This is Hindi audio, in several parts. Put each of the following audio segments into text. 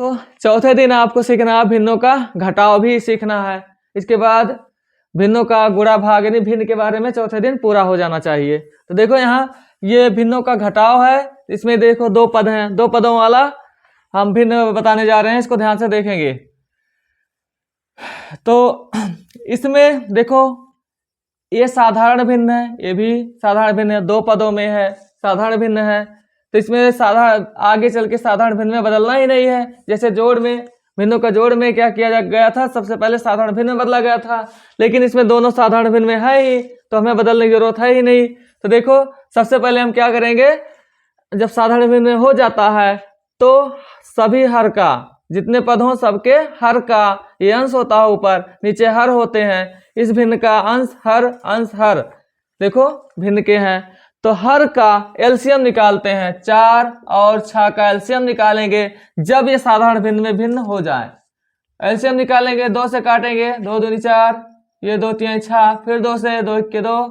तो चौथे दिन आपको सीखना है भिन्नों का घटाव भी सीखना है। इसके बाद भिन्नों का गुणा भाग यानी भिन्न के बारे में चौथे दिन पूरा हो जाना चाहिए। तो देखो यहाँ ये भिन्नों का घटाव है, इसमें देखो दो पद हैं, दो पदों वाला हम भिन्न बताने जा रहे हैं, इसको ध्यान से देखेंगे। तो इसमें देखो ये साधारण भिन्न है, ये भी साधारण भिन्न है, दो पदों में है, साधारण भिन्न है। तो इसमें साधारण आगे चल के साधारण भिन्न में बदलना ही नहीं है। जैसे जोड़ में भिन्नों का जोड़ में क्या किया गया था, सबसे पहले साधारण भिन्न में बदला गया था, लेकिन इसमें दोनों साधारण भिन्न में है ही, तो हमें बदलने की जरूरत है ही नहीं। तो देखो सबसे पहले हम क्या करेंगे, जब साधारण भिन्न में हो जाता है तो सभी हर का, जितने पद हों सबके हर का ये अंश होता है, ऊपर नीचे हर होते हैं। इस भिन्न का अंश हर देखो भिन्न के हैं, तो हर का एलसीएम निकालते हैं। 4 और 6 का एलसीएम निकालेंगे जब ये साधारण भिन्न में भिन्न हो जाए। एलसीएम निकालेंगे, 2 से काटेंगे, 2 दूनी 4, ये 2 3 6, फिर 2 से 2 1 के 2,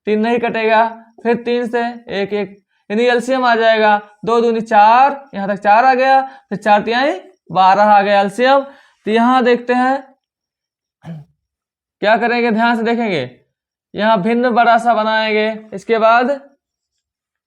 3 नहीं कटेगा, फिर 3 से 1 1, यानी एलसीएम आ जाएगा 2 दूनी 4, यहाँ तक 4 आ गया, फिर 4 3 12 आ गया एलसीएम। तो यहाँ देखते हैं क्या करेंगे, ध्यान से देखेंगे, यहाँ भिन्न बड़ा सा बनाएंगे। इसके बाद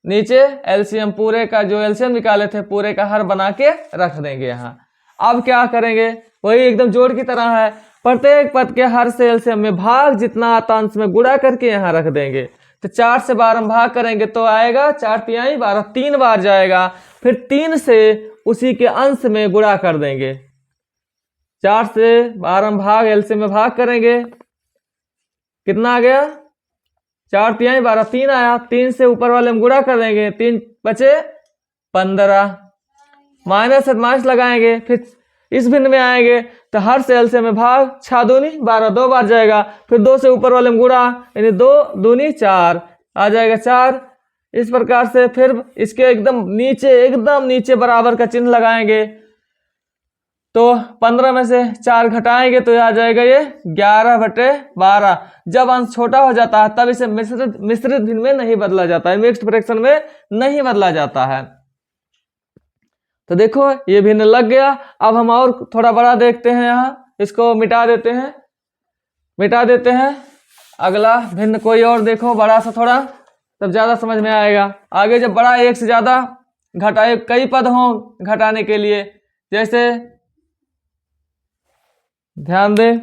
नीचे एलसीएम पूरे का, जो एलसीएम निकाले थे पूरे का हर बना के रख देंगे यहाँ। अब क्या करेंगे, वही एकदम जोड़ की तरह है, प्रत्येक पद के हर से एलसीएम में भाग जितना आता अंश में गुणा करके यहाँ रख देंगे। तो 4 से 12 भाग करेंगे तो आएगा 4 3 12, 3 बार जाएगा, फिर 3 से उसी के अंश में गुणा कर देंगे। 4 से 12 भाग एलसीएम में भाग करेंगे, कितना आ गया, 4 3 12, 3 आया, 3 से ऊपर वाले में गुणा कर देंगे, 3 बचे 15, माइनस माइनस लगाएंगे, फिर इस भिन्न में आएंगे तो हर से एलसीएम में भाग, 6 दूनी 12, 2 बार जाएगा, फिर 2 से ऊपर वाले में गुणा, यानी 2 दूनी 4 आ जाएगा 4। इस प्रकार से फिर इसके एकदम नीचे बराबर का चिन्ह लगाएंगे, तो 15 में से 4 घटाएंगे तो आ जाएगा ये 11/12। जब अंश छोटा हो जाता है तब इसे मिश्रित भिन्न में नहीं बदला जाता है, मिक्स्ड फ्रैक्शन में नहीं बदला जाता है। तो देखो ये भिन्न लग गया। अब हम और थोड़ा बड़ा देखते हैं, यहाँ इसको मिटा देते हैं। अगला भिन्न कोई और देखो बड़ा सा थोड़ा, तब ज्यादा समझ में आएगा। आगे जब बड़ा एक से ज्यादा घटाए, कई पद हों घटाने के लिए, जैसे ध्यान दें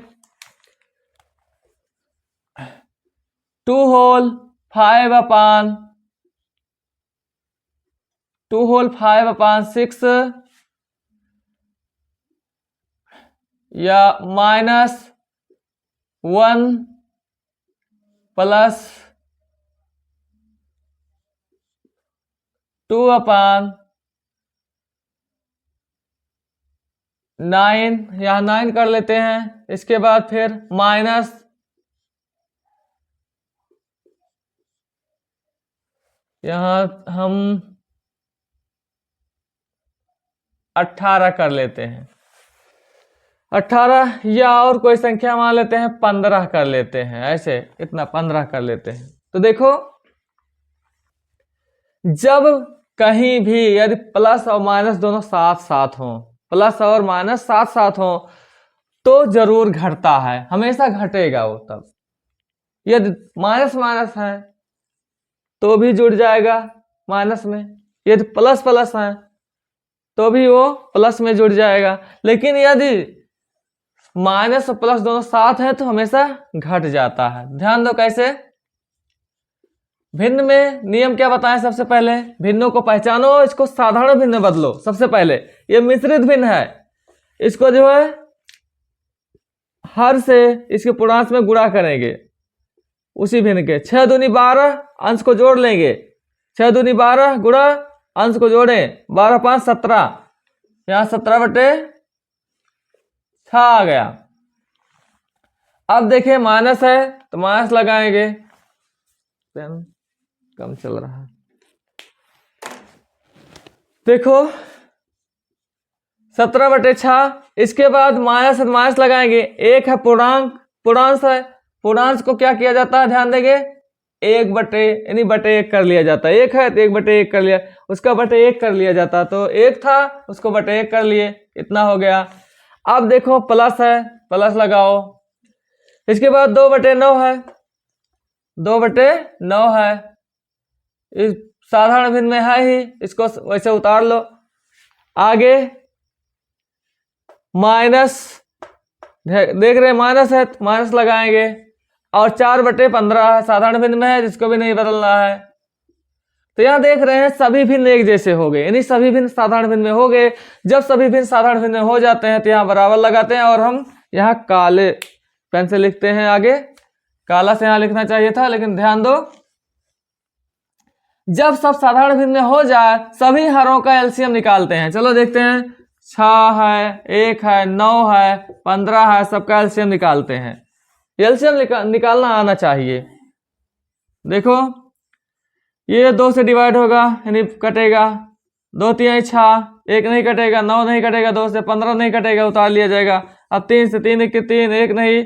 2 होल 5/6 या -1 + 2/9, यहाँ 9 कर लेते हैं। इसके बाद फिर माइनस यहाँ हम 18 कर लेते हैं, 18 या और कोई संख्या मान लेते हैं, 15 कर लेते हैं, ऐसे इतना 15 कर लेते हैं। तो देखो जब कहीं भी यदि प्लस और माइनस दोनों साथ साथ हों, प्लस और माइनस साथ साथ हों तो जरूर घटता है, हमेशा घटेगा वो। तब यदि माइनस माइनस है तो भी जुड़ जाएगा माइनस में, यदि प्लस प्लस है तो भी वो प्लस में जुड़ जाएगा। लेकिन यदि माइनस और प्लस दोनों साथ हैं तो हमेशा घट जाता है। ध्यान दो कैसे। भिन्न में नियम क्या बताएं, सबसे पहले भिन्नों को पहचानो, इसको साधारण भिन्न बदलो। सबसे पहले ये मिश्रित भिन्न है, इसको जो है हर से इसके पूर्णांश में गुणा करेंगे उसी भिन्न के। 6 दूनी 12 अंश को जोड़ लेंगे, 6 दूनी 12 गुणा अंश को जोड़ें, 12 5 17, यहाँ 17/6 आ गया। अब देखिए माइनस है तो माइनस लगाएंगे, पेन कम चल रहा है। देखो 17/6, इसके बाद माइनस माइनस लगाएंगे, एक है पूर्णांक, पूर्णांश है, पूर्णांश को क्या किया जाता है ध्यान देंगे, 1/1 यानी बटे 1 कर लिया जाता है। 1 है तो 1/1 कर लिया, उसका बटे 1 कर लिया जाता, तो 1 था उसको बटे 1 कर लिए, इतना हो गया। अब देखो प्लस है, प्लस लगाओ। इसके बाद 2/9 है, 2/9 है, इस साधारण भिन्न में है ही, इसको वैसे उतार लो। आगे माइनस, देख रहे माइनस है तो माइनस लगाएंगे, और 4/15 है, साधारण भिन्न में है, जिसको भी नहीं बदलना है। तो यहां देख रहे हैं सभी भिन्न एक जैसे हो गए, यानी सभी भिन्न साधारण भिन्न में हो गए। जब सभी भिन्न साधारण भिन्न में हो जाते हैं तो यहाँ बराबर लगाते हैं, और हम यहाँ काले पेन से लिखते हैं। आगे काला से यहाँ लिखना चाहिए था, लेकिन ध्यान दो, जब सब साधारण भिन्न में हो जाए सभी हरों का एलसीएम निकालते हैं। चलो देखते हैं, 6 है, 1 है, 9 है, 15 है, सबका एलसीएम निकालते हैं। एलसीएम निकालना आना चाहिए। देखो ये 2 से डिवाइड होगा, यानी कटेगा, 2 3 6, 1 नहीं कटेगा, 9 नहीं कटेगा, 2 से 15 नहीं कटेगा, उतार लिया जाएगा। अब 3 से 3 1 3, 1 नहीं,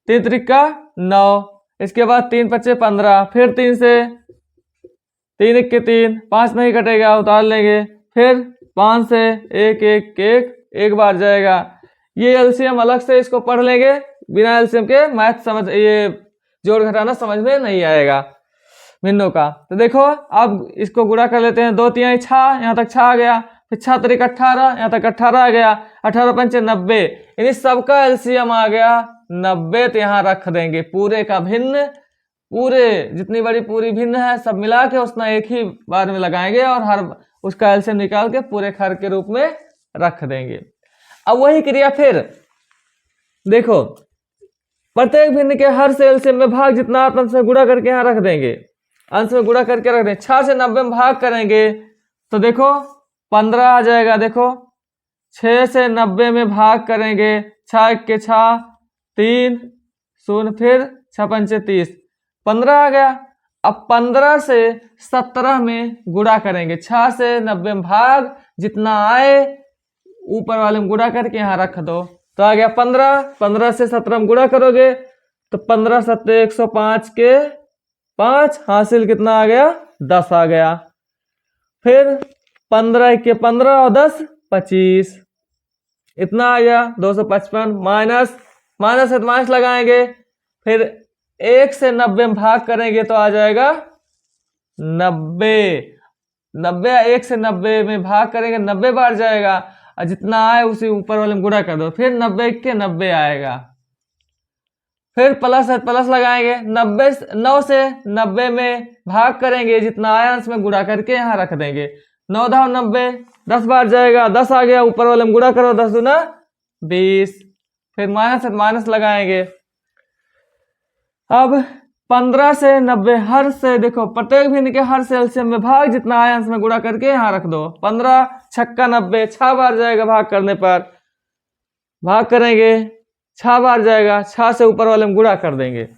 3 3 9, इसके बाद 3 5 15, फिर 3 से 3 1 3, 5 नहीं कटेगा, उतार लेंगे। फिर 5 से 1 1 1, एक बार जाएगा। ये एलसीएम अलग से इसको पढ़ लेंगे, बिना एलसीएम के मैथ समझ, ये जोड़ घटाना समझ में नहीं आएगा भिन्नों का। तो देखो अब इसको गुणा कर लेते हैं, 2 3 6, यहाँ तक 6 आ गया, फिर 6 3 18, यहाँ तक 18 आ गया, 18 5 90, यानी सबका एलसीएम आ गया 90। तो यहाँ रख देंगे पूरे का भिन्न, पूरे जितनी बड़ी पूरी भिन्न है सब मिला के उसना एक ही बार में लगाएंगे, और हर उसका एलसीएम निकाल के पूरे खर के रूप में रख देंगे। अब वही क्रिया फिर देखो, प्रत्येक भिन्न के हर से एलसीएम में भाग जितना आता है उससे गुणा करके यहाँ रख देंगे, अंश में गुणा करके रख देंगे। 6 से 90 में भाग करेंगे तो देखो 15 आ जाएगा। देखो 6 से 90 में भाग करेंगे, 6 1 के 6, 3 0, फिर 6 5 30, 15 आ गया। अब 15 से 17 में गुणा करेंगे, 6 से 90 में भाग जितना आए ऊपर वाले में गुणा करके यहाँ रख दो, तो आ गया 15। 15 से 17 में गुणा करोगे तो 15 7 105 के 5, हासिल कितना आ गया, 10 आ गया। फिर 15 1 के 15 और 10 25, इतना आ गया 255। माइनस माइनस है तो माइनस लगाएंगे, फिर 1 से 90 में भाग करेंगे तो आ जाएगा 90। 90 1 से 90 में भाग करेंगे 90 बार जाएगा, और जितना आए उसी ऊपर वाले में गुणा कर दो, फिर 90 के 90 आएगा। फिर प्लस है प्लस लगाएंगे, 9 से 90 में भाग करेंगे, जितना आया उसमें गुणा करके यहाँ रख देंगे। 9 9 90, 10 बार जाएगा, 10 आ गया, ऊपर वाले में गुणा करो, 10 दूना 20। फिर माइनस है माइनस लगाएंगे। अब 15 से 90 हर से, देखो प्रत्येक भिन्न के हर से एलसीएम में भाग जितना आया उसमें गुणा करके यहाँ रख दो। 15 6 90, 6 बार जाएगा भाग करने पर, भाग करेंगे 6 बार जाएगा, 6 से ऊपर वाले में गुणा कर देंगे,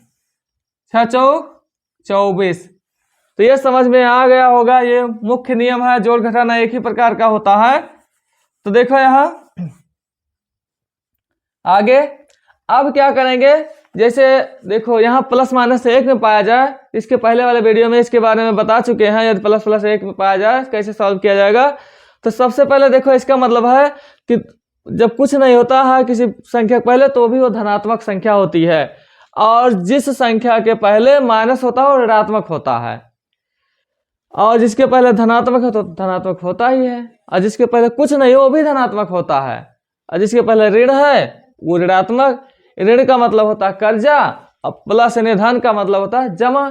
6 चौक 24। तो ये समझ में आ गया होगा, ये मुख्य नियम है, जोड़ घटाना एक ही प्रकार का होता है। तो देखो यहाँ आगे अब क्या करेंगे, जैसे देखो यहाँ प्लस माइनस 1 में पाया जाए, इसके पहले वाले वीडियो में इसके बारे में बता चुके हैं, यदि प्लस प्लस 1 में पाया जाए कैसे सॉल्व किया जाएगा। तो सबसे पहले देखो इसका मतलब है कि जब कुछ नहीं होता है किसी संख्या के पहले तो भी वो धनात्मक संख्या होती है, और जिस संख्या के पहले माइनस होता है वो ऋणात्मक होता है, और जिसके पहले धनात्मक है तो धनात्मक होता ही है, और जिसके पहले कुछ नहीं हो वो भी धनात्मक होता है, और जिसके पहले ऋण है वो ऋणात्मक। ऋण का मतलब होता है कर्जा, और प्लस यानी धन का मतलब होता है जमा।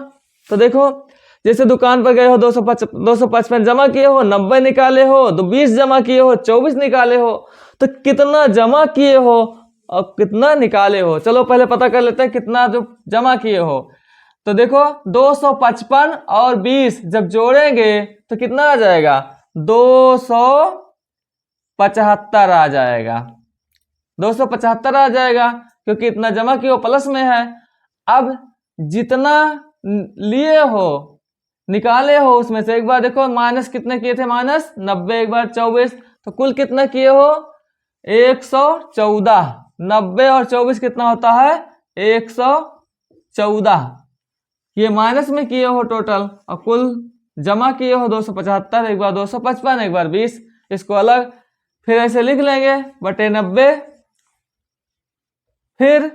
तो देखो जैसे दुकान पर गए हो, 255 जमा किए हो, 90 निकाले हो, तो 20 जमा किए हो, 24 निकाले हो, तो कितना जमा किए हो और कितना निकाले हो। चलो पहले पता कर लेते हैं कितना जो जमा किए हो। तो देखो 255 और 20 जब जोड़ेंगे तो कितना आ जाएगा, 275 आ जाएगा, 275 आ जाएगा, क्योंकि इतना जमा किए हो प्लस में है। अब जितना लिए हो निकाले हो उसमें से एक बार देखो माइनस कितने किए थे, माइनस 90, एक बार 24, तो कुल कितना किए हो 114। 90 और 24 कितना होता है 114, ये माइनस में किए हो टोटल, और कुल जमा किए हो 275, एक बार 255, एक बार 20, इसको अलग फिर ऐसे लिख लेंगे बटे 90। फिर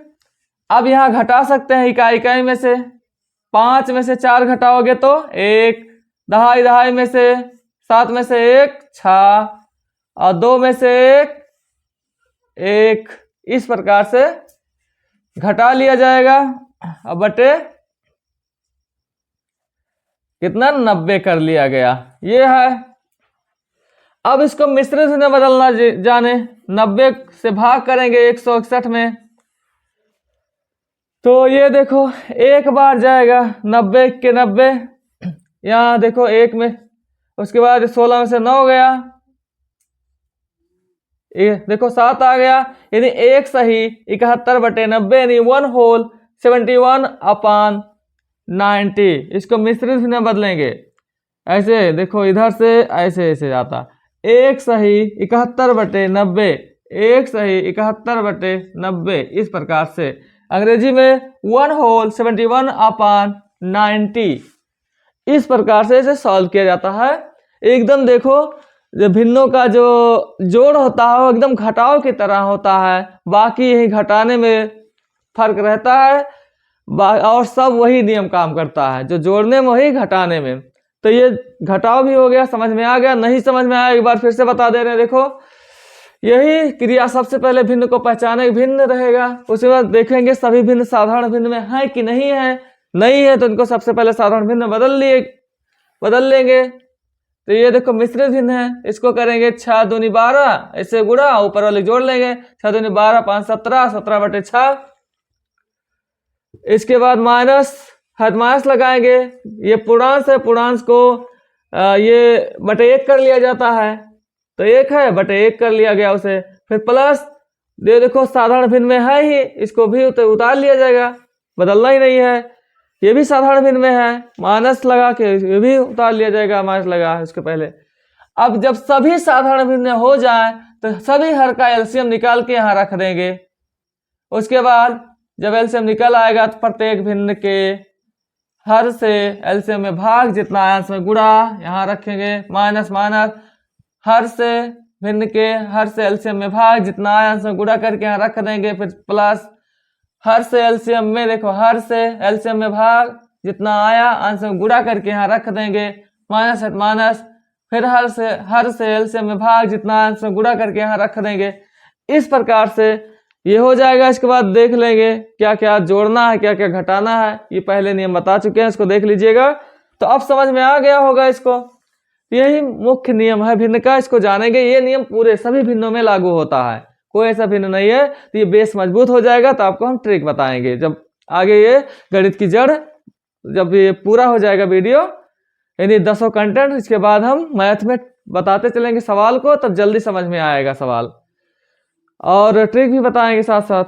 अब यहाँ घटा सकते हैं इकाई इकाई में से, 5 में से 4 घटाओगे तो 1, दहाई दहाई में से 7 में से 1 6, और 2 में से 1, इस प्रकार से घटा लिया जाएगा। अब बटे कितना 90 कर लिया गया, ये है। अब इसको मिश्रित में बदलना जाने, 90 से भाग करेंगे 161 में, तो ये देखो एक बार जाएगा 90 के 90, यहाँ देखो 1 में, उसके बाद 16 में से 9 गया, ये देखो 7 आ गया, यानी 1 सही 71 बटे 90, यानी 1 होल 71/90। इसको मिश्रित में बदलेंगे, ऐसे देखो इधर से ऐसे ऐसे जाता, 1 सही 71 बटे 90, 1 सही 71 बटे 90, इस प्रकार से अंग्रेजी में 1 होल 71/90, इस प्रकार से इसे सॉल्व किया जाता है। एकदम देखो जो भिन्नों का जो जोड़ होता है वो एकदम घटाव की तरह होता है, बाकी यही घटाने में फर्क रहता है, और सब वही नियम काम करता है, जो जोड़ने में वही घटाने में। तो ये घटाव भी हो गया, समझ में आ गया। नहीं समझ में आया एक बार फिर से बता दे रहे हैं। देखो यही क्रिया सबसे पहले भिन्न को पहचाने, भिन्न रहेगा, उसके बाद देखेंगे सभी भिन्न साधारण भिन्न में है कि नहीं है, नहीं है तो इनको सबसे पहले साधारण भिन्न बदल लेंगे। तो ये देखो मिश्रित भिन्न है, इसको करेंगे 6 दूनी 12, ऐसे गुणा, ऊपर वाले जोड़ लेंगे, 6 दूनी 12 5 17, 17 बटे 6। इसके बाद माइनस लगाएंगे, ये पूर्णांश है, पूर्णांश को ये बटे 1 कर लिया जाता है, तो 1 है बटे 1 कर लिया गया उसे। फिर प्लस ये देखो साधारण भिन्न में है ही, इसको भी उतार लिया जाएगा, बदलना ही नहीं है। ये भी साधारण भिन्न में है, माइनस लगा के ये भी उतार लिया जाएगा, माइनस लगा है उसके पहले। अब जब सभी साधारण भिन्न हो जाए तो सभी हर का एलसीएम निकाल के यहाँ रख देंगे। उसके बाद जब एलसीएम निकल आएगा तो प्रत्येक भिन्न के हर से एलसीएम में भाग, जितना अंश में गुणा, यहाँ रखेंगे माइनस माइनस, हर से भिन्न के हर से एलसीएम में भाग, जितना अंश में गुणा करके यहाँ रख देंगे। फिर प्लस हर से एलसीएम में, देखो हर से एलसीएम में भाग, जितना आया अंश में गुणा करके यहाँ रख देंगे, माइनस माइनस, फिर हर से एलसीएम में भाग, जितना अंश में गुणा करके यहाँ रख देंगे। इस प्रकार से ये हो जाएगा। इसके बाद देख लेंगे क्या क्या जोड़ना है, क्या क्या घटाना है, ये पहले नियम बता चुके हैं, इसको देख लीजिएगा। तो अब समझ में आ गया होगा इसको, यही मुख्य नियम है भिन्न का, इसको जानेंगे। ये नियम पूरे सभी भिन्नों में लागू होता है, कोई ऐसा भिन्न नहीं है। तो ये बेस मजबूत हो जाएगा, तो आपको हम ट्रिक बताएंगे जब आगे ये गणित की जड़, जब ये पूरा हो जाएगा वीडियो, यानी 10 कंटेंट, इसके बाद हम मैथ में बताते चलेंगे सवाल को, तब जल्दी समझ में आएगा सवाल, और ट्रिक भी बताएंगे साथ साथ।